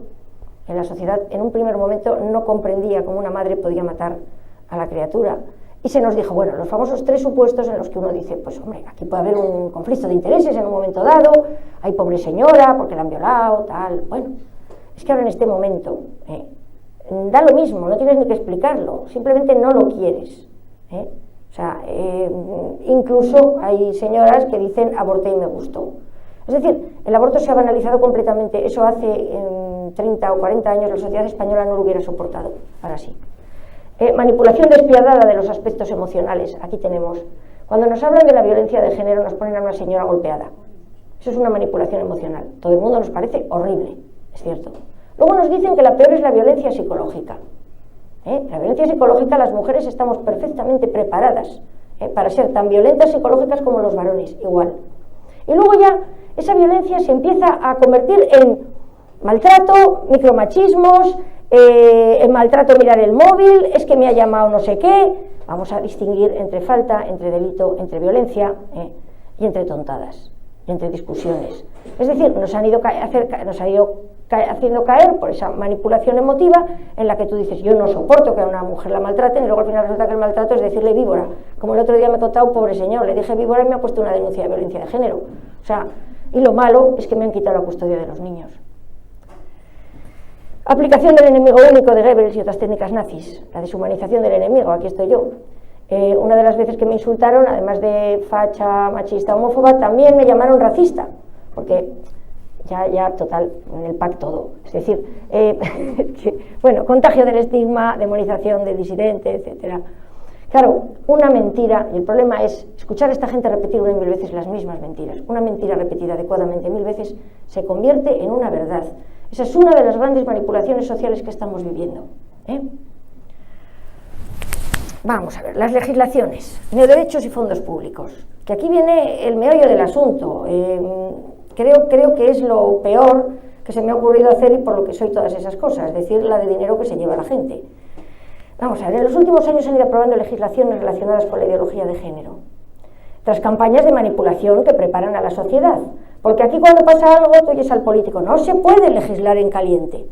en la sociedad en un primer momento no comprendía cómo una madre podía matar a la criatura. Y se nos dijo, bueno, los famosos 3 supuestos en los que uno dice, pues hombre, aquí puede haber un conflicto de intereses en un momento dado, hay pobre señora porque la han violado, tal. Bueno, es que ahora en este momento da lo mismo, no tienes ni que explicarlo, simplemente no lo quieres. O sea, incluso hay señoras que dicen aborté y me gustó. Es decir, el aborto se ha banalizado completamente. Eso hace 30 o 40 años la sociedad española no lo hubiera soportado. Ahora sí. Manipulación despiadada de los aspectos emocionales. Aquí tenemos. Cuando nos hablan de la violencia de género nos ponen a una señora golpeada. Eso es una manipulación emocional. Todo el mundo nos parece horrible, es cierto. Luego nos dicen que la peor es la violencia psicológica. La violencia psicológica, las mujeres estamos perfectamente preparadas para ser tan violentas psicológicas como los varones, igual. Y luego ya esa violencia se empieza a convertir en maltrato, micromachismos, en maltrato mirar el móvil, es que me ha llamado no sé qué. Vamos a distinguir entre falta, entre delito, entre violencia y entre tontadas, y entre discusiones. Es decir, nos han ido haciendo caer por esa manipulación emotiva en la que tú dices, yo no soporto que a una mujer la maltraten, y luego al final resulta que el maltrato es decirle víbora. Como el otro día me contaba un pobre señor, le dije víbora y me ha puesto una denuncia de violencia de género. O sea, y lo malo es que me han quitado la custodia de los niños. Aplicación del enemigo único de Goebbels y otras técnicas nazis, la deshumanización del enemigo, aquí estoy yo. Una de las veces que me insultaron, además de facha, machista, homófoba, también me llamaron racista, porque ya total, en el pack todo. Es decir, bueno, contagio del estigma, demonización del disidente, etcétera. Claro, una mentira, y el problema es escuchar a esta gente repetir una y mil veces las mismas mentiras. Una mentira repetida adecuadamente 1000 veces se convierte en una verdad. Esa es una de las grandes manipulaciones sociales que estamos viviendo. Vamos a ver, las legislaciones, neoderechos y fondos públicos, que aquí viene el meollo del asunto. Creo que es lo peor que se me ha ocurrido hacer y por lo que soy todas esas cosas, es decir, la de dinero que se lleva la gente. Vamos a ver, en los últimos años se han ido aprobando legislaciones relacionadas con la ideología de género, tras campañas de manipulación que preparan a la sociedad. Porque aquí cuando pasa algo, tú oyes al político, no se puede legislar en caliente.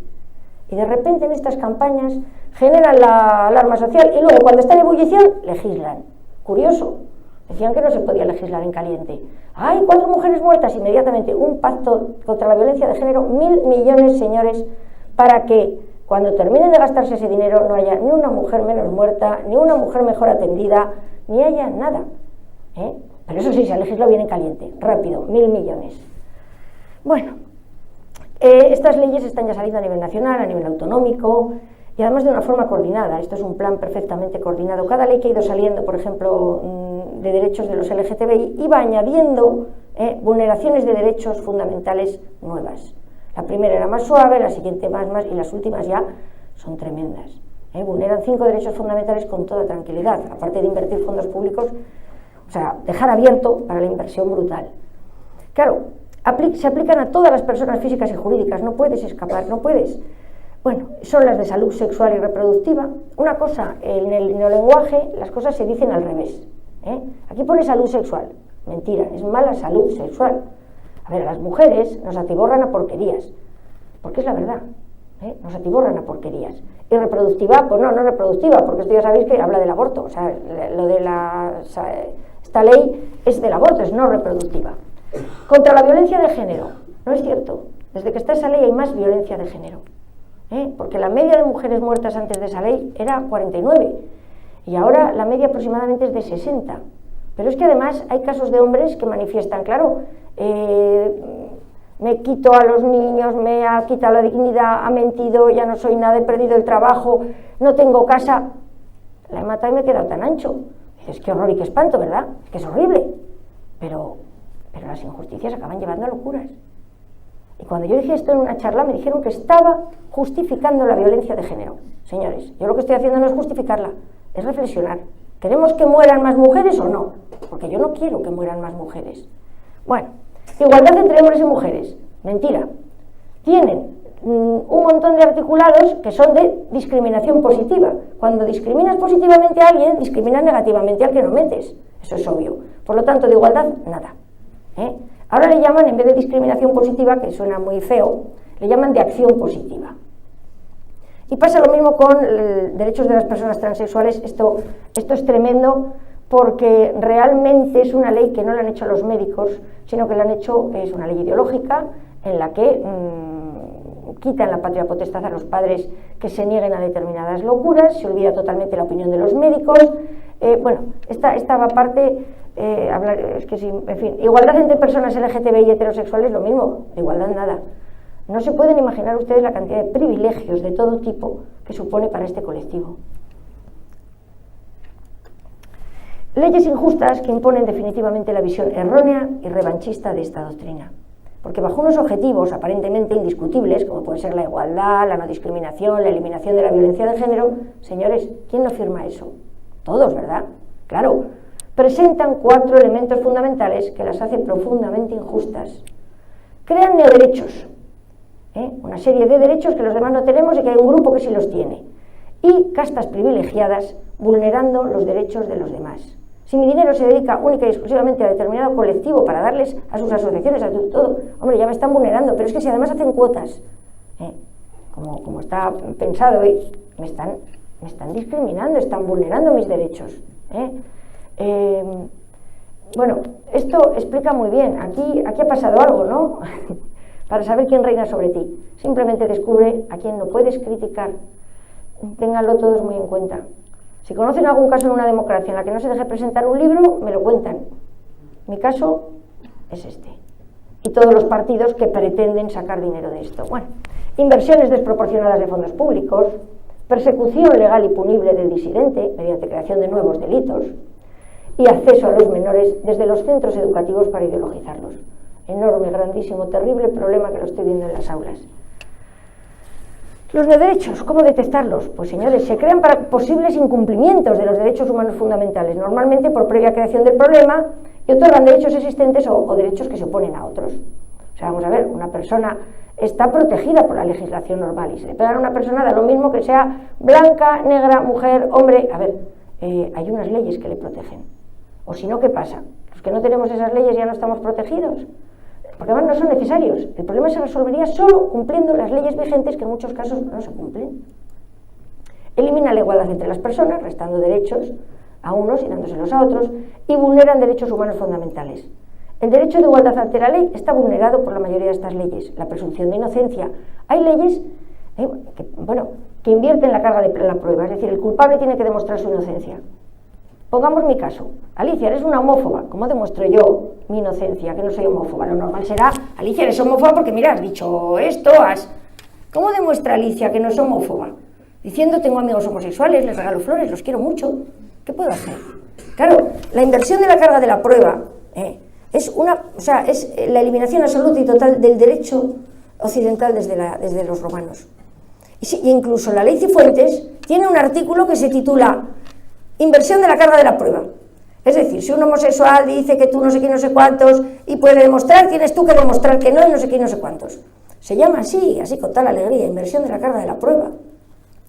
Y de repente en estas campañas generan la alarma social y luego cuando está en ebullición, legislan. Curioso, decían que no se podía legislar en caliente. ¡Ay, 4 mujeres muertas! Inmediatamente un pacto contra la violencia de género, 1000 millones, señores, para que cuando terminen de gastarse ese dinero no haya ni una mujer menos muerta, ni una mujer mejor atendida, ni haya nada. Pero eso sí, se legisla bien en caliente, rápido, 1000 millones. Bueno, estas leyes están ya saliendo a nivel nacional, a nivel autonómico, y además de una forma coordinada. Esto es un plan perfectamente coordinado. Cada ley que ha ido saliendo, por ejemplo, de derechos de los LGTBI, iba añadiendo vulneraciones de derechos fundamentales nuevas. La primera era más suave, la siguiente más, y las últimas ya son tremendas. Vulneran 5 derechos fundamentales con toda tranquilidad, aparte de invertir fondos públicos. O sea, dejar abierto para la inversión brutal. Claro, se aplican a todas las personas físicas y jurídicas, no puedes escapar, no puedes. Bueno, son las de salud sexual y reproductiva. Una cosa, en el neolenguaje las cosas se dicen al revés. Aquí pone salud sexual, mentira, es mala salud sexual. A ver, a las mujeres nos atiborran a porquerías, porque es la verdad, nos atiborran a porquerías. Y reproductiva, pues no reproductiva, porque esto ya sabéis que habla del aborto, o sea, lo de esta ley es del aborto, es no reproductiva. Contra la violencia de género, no es cierto, desde que está esa ley hay más violencia de género, porque la media de mujeres muertas antes de esa ley era 49 y ahora la media aproximadamente es de 60, pero es que además hay casos de hombres que manifiestan, claro, me quito a los niños, me ha quitado la dignidad, ha mentido, ya no soy nada, he perdido el trabajo, no tengo casa, la he matado y me he quedado tan ancho. Dices, qué horror y qué espanto, ¿verdad? Es que es horrible, pero las injusticias acaban llevando a locuras. Y cuando yo dije esto en una charla me dijeron que estaba justificando la violencia de género. Señores, yo lo que estoy haciendo no es justificarla, es reflexionar. ¿Queremos que mueran más mujeres o no? Porque yo no quiero que mueran más mujeres. Bueno, igualdad entre hombres y mujeres, mentira. Tienen un montón de articulados que son de discriminación positiva. Cuando discriminas positivamente a alguien, discriminas negativamente al que no metes. Eso es obvio. Por lo tanto, de igualdad, nada. Ahora le llaman, en vez de discriminación positiva, que suena muy feo, le llaman de acción positiva. Y pasa lo mismo con derechos de las personas transexuales. Esto es tremendo porque realmente es una ley que no la han hecho los médicos, sino que la han hecho, es una ley ideológica en la que quitan la patria potestad a los padres que se nieguen a determinadas locuras, se olvida totalmente la opinión de los médicos, Bueno, esta parte, es que sí, en fin, igualdad entre personas LGTBI y heterosexuales, lo mismo, igualdad nada. No se pueden imaginar ustedes la cantidad de privilegios de todo tipo que supone para este colectivo. Leyes injustas que imponen definitivamente la visión errónea y revanchista de esta doctrina. Porque bajo unos objetivos aparentemente indiscutibles, como pueden ser la igualdad, la no discriminación, la eliminación de la violencia de género, señores, ¿quién no firma eso? Todos, ¿verdad? Claro, presentan 4 elementos fundamentales que las hacen profundamente injustas. Crean neoderechos, una serie de derechos que los demás no tenemos y que hay un grupo que sí los tiene. Y castas privilegiadas vulnerando los derechos de los demás. Si mi dinero se dedica única y exclusivamente a determinado colectivo para darles a sus asociaciones, a todo, hombre, ya me están vulnerando, pero es que si además hacen cuotas, como está pensado hoy, me están discriminando, están vulnerando mis derechos. Bueno, esto explica muy bien, aquí ha pasado algo, ¿no? Para saber quién reina sobre ti. Simplemente descubre a quién no puedes criticar. Ténganlo todos muy en cuenta. Si conocen algún caso en una democracia en la que no se deje presentar un libro, me lo cuentan. Mi caso es este. Y todos los partidos que pretenden sacar dinero de esto. Bueno, inversiones desproporcionadas de fondos públicos, persecución legal y punible del disidente mediante creación de nuevos delitos y acceso a los menores desde los centros educativos para ideologizarlos. Enorme, grandísimo, terrible problema que lo estoy viendo en las aulas. Los derechos, ¿cómo detectarlos? Pues señores, se crean para posibles incumplimientos de los derechos humanos fundamentales, normalmente por previa creación del problema, y otorgan derechos existentes o derechos que se oponen a otros. O sea, vamos a ver, una persona está protegida por la legislación normal, y si le pegan a una persona da lo mismo que sea blanca, negra, mujer, hombre. A ver, hay unas leyes que le protegen. O si no, ¿qué pasa? Los que no tenemos esas leyes ya no estamos protegidos. Porque además no son necesarios. El problema se resolvería solo cumpliendo las leyes vigentes, que en muchos casos no se cumplen. Elimina la igualdad entre las personas, restando derechos a unos y dándoselos a otros, y vulneran derechos humanos fundamentales. El derecho de igualdad ante la ley está vulnerado por la mayoría de estas leyes. La presunción de inocencia. Hay leyes que invierten la carga de la prueba, es decir, el culpable tiene que demostrar su inocencia. Pongamos mi caso. Alicia, eres una homófoba. ¿Cómo demuestro yo mi inocencia, que no soy homófoba? Lo normal será, Alicia, eres homófoba porque, mira, has dicho esto, ¿Cómo demuestra Alicia que no es homófoba? Diciendo, tengo amigos homosexuales, les regalo flores, los quiero mucho. ¿Qué puedo hacer? Claro, la inversión de la carga de la prueba es la eliminación absoluta y total del derecho occidental desde los romanos. Y incluso la ley Cifuentes tiene un artículo que se titula Inversión de la carga de la prueba. Es decir, si un homosexual dice que tú no sé quién, no sé cuántos, y puede demostrar, tienes tú que demostrar que no, y no sé quién, no sé cuántos. Se llama así con tal alegría, inversión de la carga de la prueba.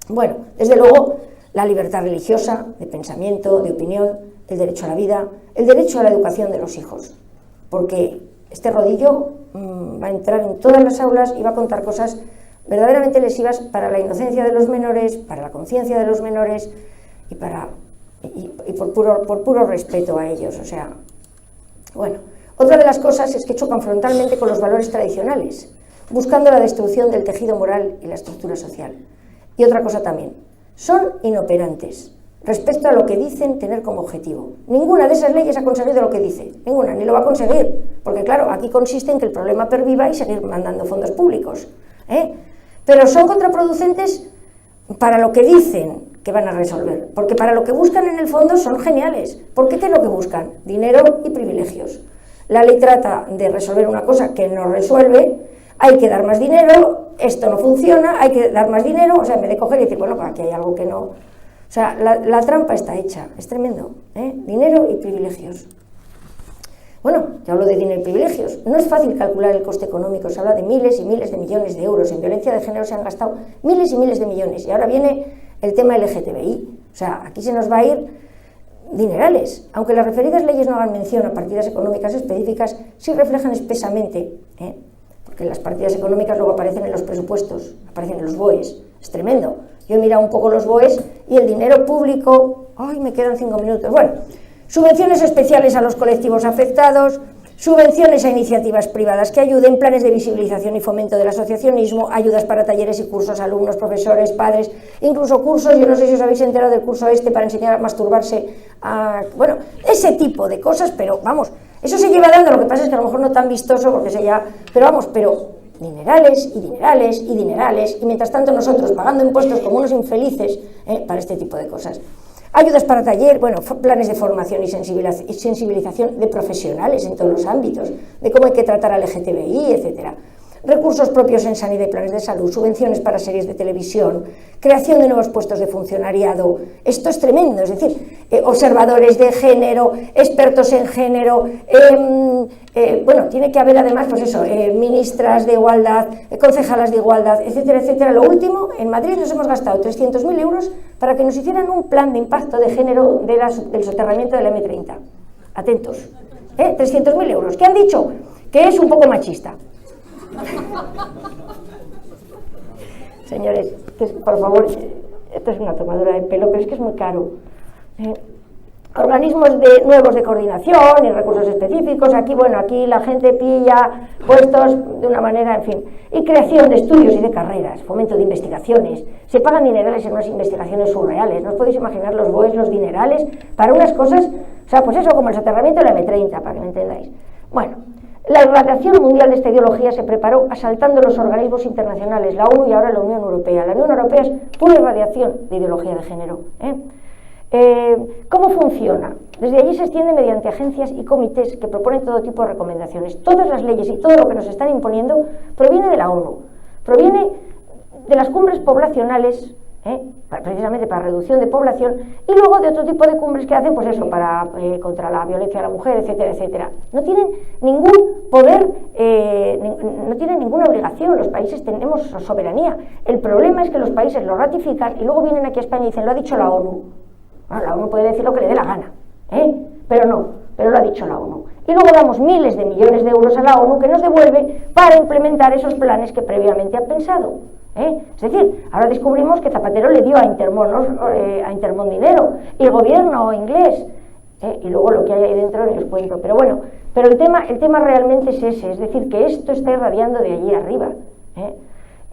Bueno, desde luego, la libertad religiosa, de pensamiento, de opinión, el derecho a la vida, el derecho a la educación de los hijos. Porque este rodillo va a entrar en todas las aulas y va a contar cosas verdaderamente lesivas para la inocencia de los menores, para la conciencia de los menores y por puro respeto a ellos. O sea, bueno, otra de las cosas es que chocan frontalmente con los valores tradicionales, buscando la destrucción del tejido moral y la estructura social. Y otra cosa también, son inoperantes respecto a lo que dicen tener como objetivo. Ninguna de esas leyes ha conseguido lo que dice, ninguna, ni lo va a conseguir, porque claro, aquí consiste en que el problema perviva y seguir mandando fondos públicos, pero son contraproducentes para lo que dicen que van a resolver, porque para lo que buscan en el fondo son geniales. ¿Por qué? ¿Qué es lo que buscan? Dinero y privilegios. La ley trata de resolver una cosa que no resuelve, hay que dar más dinero, esto no funciona, hay que dar más dinero, o sea, en vez de coger y decir, bueno, pues aquí hay algo que no... O sea, la trampa está hecha, es tremendo, dinero y privilegios. Bueno, ya hablo de dinero y privilegios. No es fácil calcular el coste económico, se habla de miles y miles de millones de euros. En violencia de género se han gastado miles y miles de millones. Y ahora viene el tema LGTBI. O sea, aquí se nos va a ir dinerales. Aunque las referidas leyes no hagan mención a partidas económicas específicas, sí reflejan espesamente, porque las partidas económicas luego aparecen en los presupuestos, aparecen en los BOEs. Es tremendo. Yo he mirado un poco los BOEs y el dinero público... ¡Ay, me quedan 5 minutos! Bueno, subvenciones especiales a los colectivos afectados, subvenciones a iniciativas privadas que ayuden, planes de visibilización y fomento del asociacionismo, ayudas para talleres y cursos a alumnos, profesores, padres, incluso cursos, yo no sé si os habéis enterado del curso para enseñar a masturbarse, bueno, ese tipo de cosas, pero vamos, eso se lleva dando, lo que pasa es que a lo mejor no tan vistoso, porque se ya, pero vamos, pero dinerales y dinerales y dinerales, y mientras tanto nosotros pagando impuestos como unos infelices para este tipo de cosas. Ayudas para taller, bueno, planes de formación y sensibilización de profesionales en todos los ámbitos, de cómo hay que tratar al LGTBI, etcétera. Recursos propios en sanidad y planes de salud, subvenciones para series de televisión, creación de nuevos puestos de funcionariado. Esto es tremendo, es decir, observadores de género, expertos en género, bueno, tiene que haber además, pues eso, ministras de igualdad, concejalas de igualdad, etcétera, etcétera. Lo último, en Madrid nos hemos gastado 300.000 euros para que nos hicieran un plan de impacto de género del soterramiento de la M30. Atentos, 300.000 euros. ¿Qué han dicho? Que es un poco machista. Señores, por favor, esto es una tomadura de pelo, pero es que es muy caro. Organismos nuevos de coordinación y recursos específicos, aquí, bueno, aquí la gente pilla puestos de una manera, en fin, y creación de estudios y de carreras, fomento de investigaciones, se pagan dinerales en unas investigaciones surreales, no os podéis imaginar los BOEs, los dinerales, para unas cosas, o sea, pues eso, como el soterramiento de la M30, para que me entendáis. Bueno, la erradicación mundial de esta ideología se preparó asaltando los organismos internacionales, la ONU y ahora la Unión Europea. La Unión Europea es pura irradiación de ideología de género. ¿Cómo funciona? Desde allí se extiende mediante agencias y comités que proponen todo tipo de recomendaciones. Todas las leyes y todo lo que nos están imponiendo proviene de la ONU, proviene de las cumbres poblacionales, precisamente para reducción de población, y luego de otro tipo de cumbres que hacen, pues eso, para contra la violencia a la mujer, etcétera, etcétera. No tienen ningún poder, no tienen ninguna obligación, los países tenemos soberanía. El problema es que los países lo ratifican y luego vienen aquí a España y dicen, lo ha dicho la ONU. Bueno, la ONU puede decir lo que le dé la gana, pero no, pero lo ha dicho la ONU. Y luego damos miles de millones de euros a la ONU que nos devuelve para implementar esos planes que previamente ha pensado. Es decir, ahora descubrimos que Zapatero le dio a Intermón dinero, y el gobierno inglés, y luego lo que hay ahí dentro no os cuento, pero bueno, pero el tema realmente es ese, es decir, que esto está irradiando de allí arriba,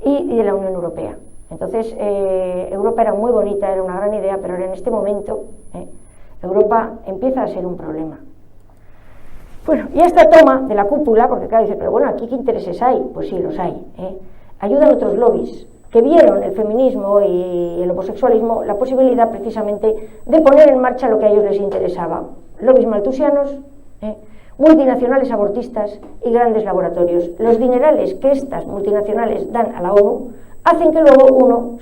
y de la Unión Europea. Entonces, Europa era muy bonita, era una gran idea, pero ahora en este momento Europa empieza a ser un problema. Bueno, y esta toma de la cúpula, porque claro, dice, pero bueno, ¿aquí qué intereses hay? Pues sí, los hay, ayudan otros lobbies que vieron el feminismo y el homosexualismo la posibilidad precisamente de poner en marcha lo que a ellos les interesaba. Lobbies maltusianos, multinacionales abortistas y grandes laboratorios. Los dinerales que estas multinacionales dan a la ONU hacen que luego uno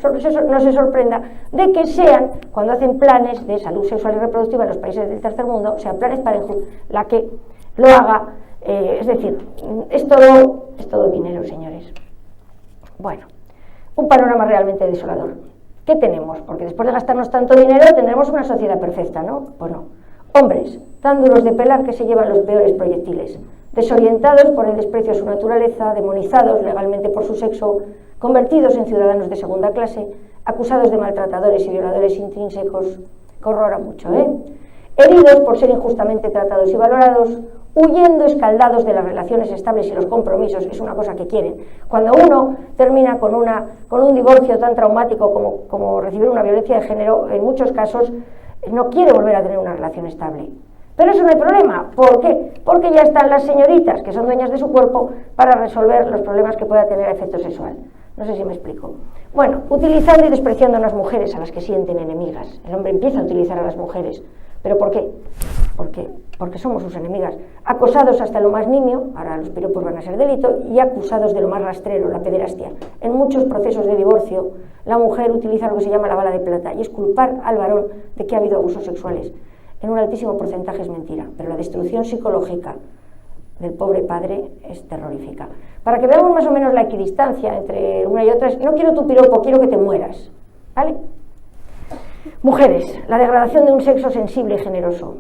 no se sorprenda de que sean, cuando hacen planes de salud sexual y reproductiva en los países del tercer mundo, o sea, planes Parenthood, la que lo haga, es decir, es todo dinero, señores. Bueno, un panorama realmente desolador. ¿Qué tenemos? Porque después de gastarnos tanto dinero tendremos una sociedad perfecta, ¿no? Pues no. Hombres, tan duros de pelar que se llevan los peores proyectiles, desorientados por el desprecio a su naturaleza, demonizados legalmente por su sexo, convertidos en ciudadanos de segunda clase, acusados de maltratadores y violadores intrínsecos, que horrora mucho, heridos por ser injustamente tratados y valorados, huyendo escaldados de las relaciones estables y los compromisos, es una cosa que quieren. Cuando uno termina con un divorcio tan traumático como recibir una violencia de género, en muchos casos no quiere volver a tener una relación estable. Pero eso no hay problema. ¿Por qué? Porque ya están las señoritas, que son dueñas de su cuerpo, para resolver los problemas que pueda tener a efecto sexual. No sé si me explico. Bueno, utilizando y despreciando a las mujeres a las que sienten enemigas. El hombre empieza a utilizar a las mujeres. ¿Pero por qué? Porque somos sus enemigas. Acosados hasta lo más nimio, ahora los piropos van a ser delito, y acusados de lo más rastrero, la pederastia. En muchos procesos de divorcio, la mujer utiliza lo que se llama la bala de plata, y es culpar al varón de que ha habido abusos sexuales. En un altísimo porcentaje es mentira, pero la destrucción psicológica del pobre padre es terrorífica. Para que veamos más o menos la equidistancia entre una y otra, no quiero tu piropo, quiero que te mueras, ¿vale? Mujeres, la degradación de un sexo sensible y generoso,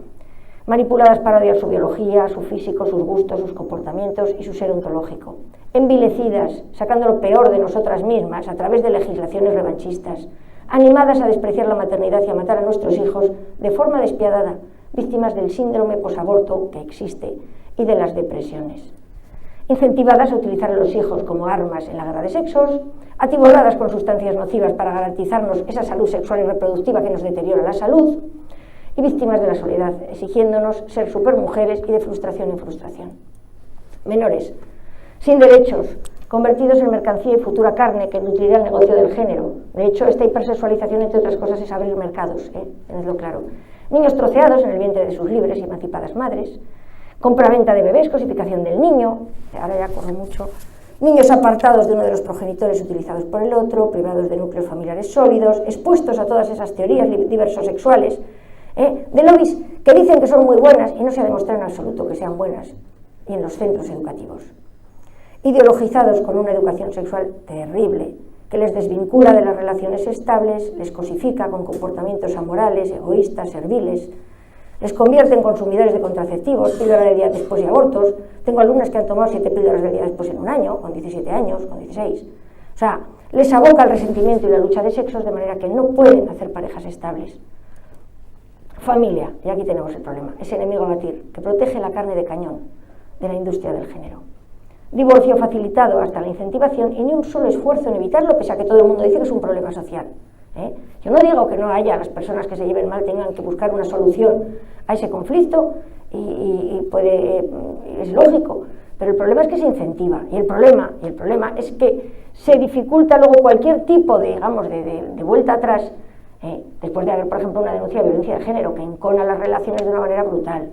manipuladas para odiar su biología, su físico, sus gustos, sus comportamientos y su ser ontológico, envilecidas, sacando lo peor de nosotras mismas a través de legislaciones revanchistas, animadas a despreciar la maternidad y a matar a nuestros hijos de forma despiadada, víctimas del síndrome posaborto que existe y de las depresiones. Incentivadas a utilizar a los hijos como armas en la guerra de sexos, atiborradas con sustancias nocivas para garantizarnos esa salud sexual y reproductiva que nos deteriora la salud, y víctimas de la soledad, exigiéndonos ser supermujeres y de frustración en frustración. Menores, sin derechos, convertidos en mercancía y futura carne que nutrirá el negocio del género. De hecho, esta hipersexualización, entre otras cosas, es abrir mercados, tenedlo claro. Niños troceados en el vientre de sus libres y emancipadas madres, compra-venta de bebés, cosificación del niño, ahora ya corre mucho, niños apartados de uno de los progenitores utilizados por el otro, privados de núcleos familiares sólidos, expuestos a todas esas teorías diversosexuales, de lobbies que dicen que son muy buenas y no se ha demostrado en absoluto que sean buenas, y en los centros educativos. Ideologizados con una educación sexual terrible, que les desvincula de las relaciones estables, les cosifica con comportamientos amorales, egoístas, serviles, les convierte en consumidores de contraceptivos, píldoras de día después y abortos. Tengo alumnas que han tomado 7 píldoras de día después en un año, con 17 años, con 16. O sea, les aboca el resentimiento y la lucha de sexos de manera que no pueden hacer parejas estables. Familia, y aquí tenemos el problema, ese enemigo a batir, que protege la carne de cañón de la industria del género. Divorcio facilitado hasta la incentivación y ni un solo esfuerzo en evitarlo, pese a que todo el mundo dice que es un problema social. Yo no digo que no haya, las personas que se lleven mal tengan que buscar una solución a ese conflicto y es lógico, pero el problema es que se incentiva y el problema es que se dificulta luego cualquier tipo de, digamos, de vuelta atrás, después de haber, por ejemplo, una denuncia de violencia de género que encona las relaciones de una manera brutal,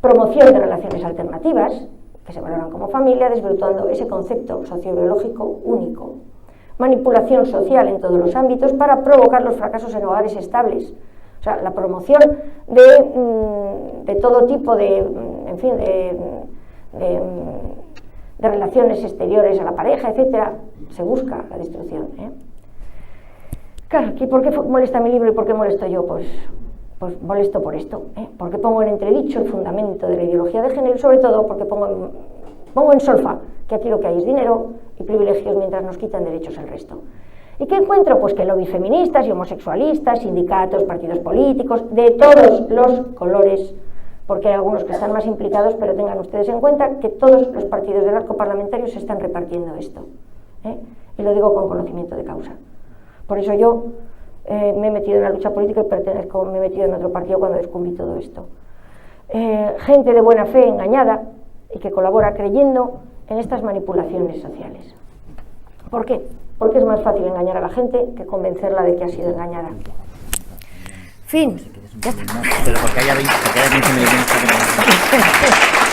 promoción de relaciones alternativas que se valoran como familia, desvirtuando ese concepto sociobiológico único. Manipulación social en todos los ámbitos para provocar los fracasos en hogares estables. O sea, la promoción de todo tipo de relaciones exteriores a la pareja, etcétera, se busca la destrucción. Claro, ¿y por qué molesta mi libro y por qué molesto yo? Pues molesto por esto, porque pongo en entredicho el fundamento de la ideología de género y sobre todo porque pongo en solfa que aquí lo que hay es dinero y privilegios mientras nos quitan derechos el resto. ¿Y qué encuentro? Pues que lobbies feministas y homosexualistas, sindicatos, partidos políticos, de todos los colores, porque hay algunos que están más implicados, pero tengan ustedes en cuenta que todos los partidos del arco parlamentario se están repartiendo esto, y lo digo con conocimiento de causa. Por eso yo me he metido en la lucha política y me he metido en otro partido cuando descubrí todo esto. Gente de buena fe engañada y que colabora creyendo en estas manipulaciones sociales. ¿Por qué? Porque es más fácil engañar a la gente que convencerla de que ha sido engañada. Fin. Ya está. Pero porque haya 20 millones de